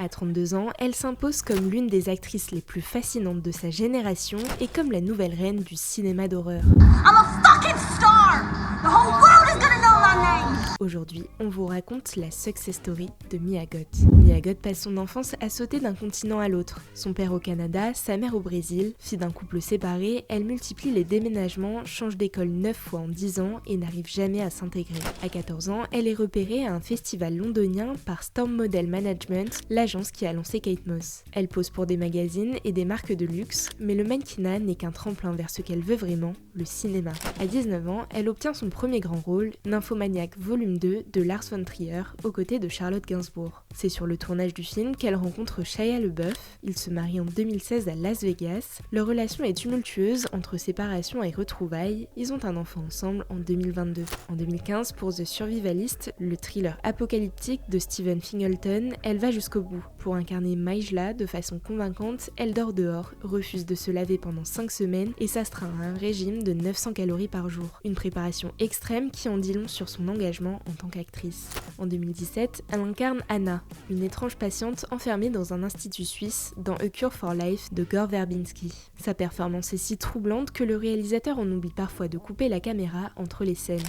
À 32 ans, elle s'impose comme l'une des actrices les plus fascinantes de sa génération et comme la nouvelle reine du cinéma d'horreur. I'm a fucking star! The whole world is gonna know my name! Aujourd'hui, on vous raconte la success story de Mia Goth. Mia Goth passe son enfance à sauter d'un continent à l'autre. Son père au Canada, sa mère au Brésil. Fille d'un couple séparé, elle multiplie les déménagements, change d'école 9 fois en 10 ans et n'arrive jamais à s'intégrer. À 14 ans, elle est repérée à un festival londonien par Storm Model Management, l'agence qui a lancé Kate Moss. Elle pose pour des magazines et des marques de luxe, mais le mannequinat n'est qu'un tremplin vers ce qu'elle veut vraiment, le cinéma. À 19 ans, elle obtient son premier grand rôle, Nymphomaniac Volume 2 de Lars von Trier, aux côtés de Charlotte Gainsbourg. C'est sur le tournage du film qu'elle rencontre Shia LaBeouf. Ils se marient en 2016 à Las Vegas. Leur relation est tumultueuse entre séparation et retrouvailles. Ils ont un enfant ensemble en 2022. En 2015, pour The Survivalist, le thriller apocalyptique de Stephen Fingleton, elle va jusqu'au bout. Pour incarner Maïjla de façon convaincante, elle dort dehors, refuse de se laver pendant 5 semaines et s'astreint à un régime de 900 calories par jour. Une préparation extrême qui en dit long sur son engagement en tant qu'actrice. En 2017, elle incarne Anna, une étrange patiente enfermée dans un institut suisse dans A Cure for Life de Gore Verbinski. Sa performance est si troublante que le réalisateur en oublie parfois de couper la caméra entre les scènes.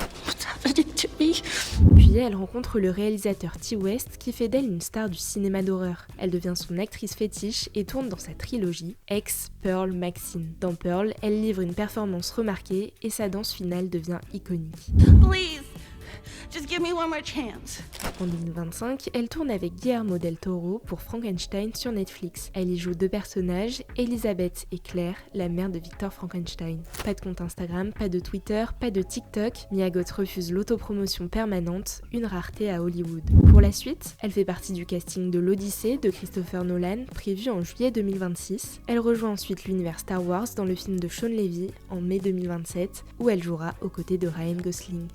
Puis elle rencontre le réalisateur Ti West qui fait d'elle une star du cinéma d'horreur. Elle devient son actrice fétiche et tourne dans sa trilogie Ex Pearl Maxine. Dans Pearl, elle livre une performance remarquée et sa danse finale devient iconique. Please, just give me one more chance. En 2025, elle tourne avec Guillermo del Toro pour Frankenstein sur Netflix. Elle y joue deux personnages, Elisabeth et Claire, la mère de Victor Frankenstein. Pas de compte Instagram, pas de Twitter, pas de TikTok. Mia Goth refuse l'autopromotion permanente, une rareté à Hollywood. Pour la suite, elle fait partie du casting de l'Odyssée de Christopher Nolan, prévu en juillet 2026. Elle rejoint ensuite l'univers Star Wars dans le film de Sean Levy en mai 2027, où elle jouera aux côtés de Ryan Gosling.